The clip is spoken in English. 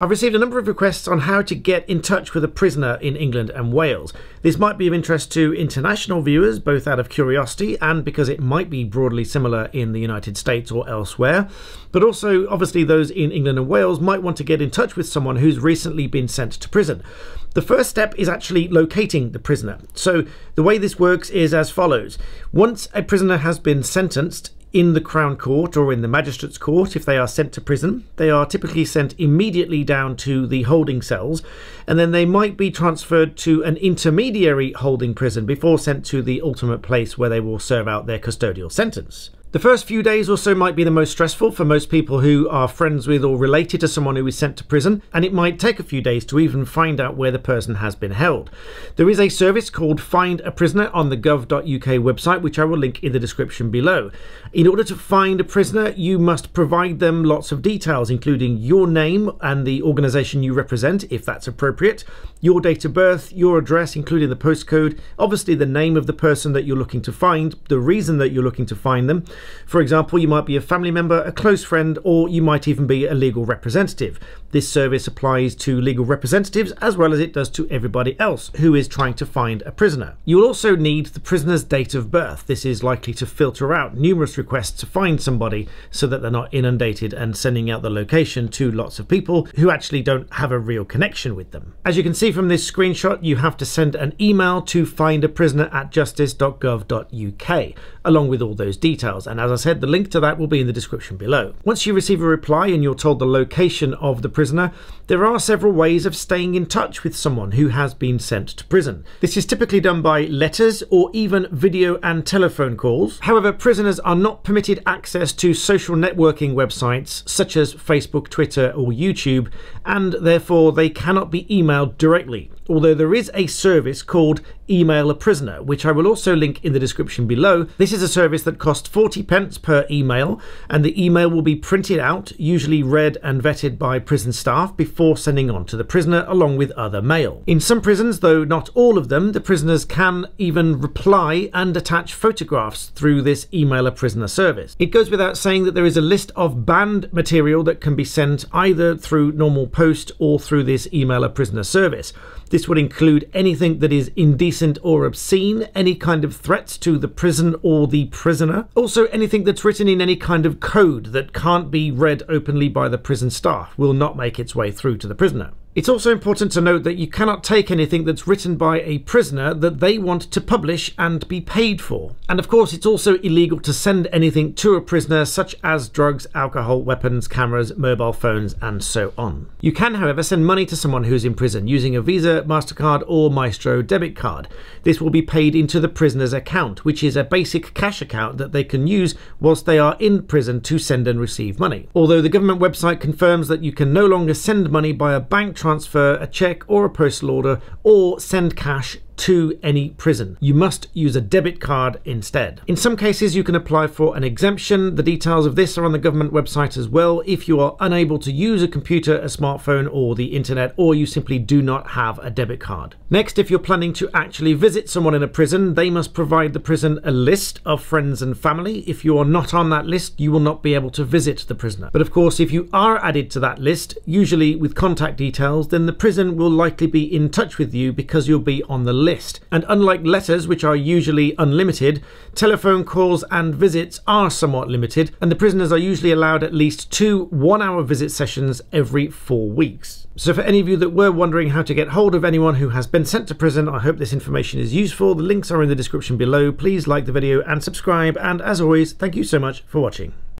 I've received a number of requests on how to get in touch with a prisoner in England and Wales. This might be of interest to international viewers, both out of curiosity and because it might be broadly similar in the United States or elsewhere. But also, obviously, those in England and Wales might want to get in touch with someone who's recently been sent to prison. The first step is actually locating the prisoner. So the way this works is as follows. Once a prisoner has been sentenced, in the Crown Court or in the Magistrates' Court, if they are sent to prison, they are typically sent immediately down to the holding cells, and then they might be transferred to an intermediary holding prison before sent to the ultimate place where they will serve out their custodial sentence. The first few days or so might be the most stressful for most people who are friends with or related to someone who is sent to prison, and it might take a few days to even find out where the person has been held. There is a service called Find a Prisoner on the gov.uk website, which I will link in the description below. In order to find a prisoner, you must provide them lots of details, including your name and the organisation you represent, if that's appropriate, your date of birth, your address, including the postcode, obviously the name of the person that you're looking to find, the reason that you're looking to find them. For example, you might be a family member, a close friend, or you might even be a legal representative. This service applies to legal representatives as well as it does to everybody else who is trying to find a prisoner. You will also need the prisoner's date of birth. This is likely to filter out numerous requests to find somebody so that they're not inundated and sending out the location to lots of people who actually don't have a real connection with them. As you can see from this screenshot, you have to send an email to findaprisoner@justice.gov.uk along with all those details. And as I said, the link to that will be in the description below. Once you receive a reply and you're told the location of the prisoner, there are several ways of staying in touch with someone who has been sent to prison. This is typically done by letters or even video and telephone calls. However, prisoners are not permitted access to social networking websites such as Facebook, Twitter or YouTube, and therefore they cannot be emailed directly. Although there is a service called Email a Prisoner, which I will also link in the description below. This is a service that costs 40p per email, and the email will be printed out, usually read and vetted by prison staff before sending on to the prisoner along with other mail. In some prisons, though not all of them, the prisoners can even reply and attach photographs through this Email a Prisoner service. It goes without saying that there is a list of banned material that can be sent either through normal post or through this Email a Prisoner service. This would include anything that is indecent or obscene, any kind of threats to the prison or the prisoner, also anything that's written in any kind of code that can't be read openly by the prison staff will not make its way through to the prisoner. It's also important to note that you cannot take anything that's written by a prisoner that they want to publish and be paid for. And of course, it's also illegal to send anything to a prisoner such as drugs, alcohol, weapons, cameras, mobile phones, and so on. You can, however, send money to someone who's in prison using a Visa, MasterCard, or Maestro debit card. This will be paid into the prisoner's account, which is a basic cash account that they can use whilst they are in prison to send and receive money. Although the government website confirms that you can no longer send money by a bank transfer, a cheque or a postal order, or send cash to any prison. You must use a debit card instead. In some cases you can apply for an exemption. The details of this are on the government website as well if you are unable to use a computer, a smartphone or the internet, or you simply do not have a debit card. Next, if you're planning to actually visit someone in a prison, they must provide the prison a list of friends and family. If you are not on that list, you will not be able to visit the prisoner. But of course, if you are added to that list, usually with contact details, then the prison will likely be in touch with you because you'll be on the list. And unlike letters, which are usually unlimited, telephone calls and visits are somewhat limited, and the prisoners are usually allowed at least 2 one-hour visit sessions every 4 weeks. So for any of you that were wondering how to get hold of anyone who has been sent to prison, I hope this information is useful. The links are in the description below. Please like the video and subscribe, and as always, thank you so much for watching.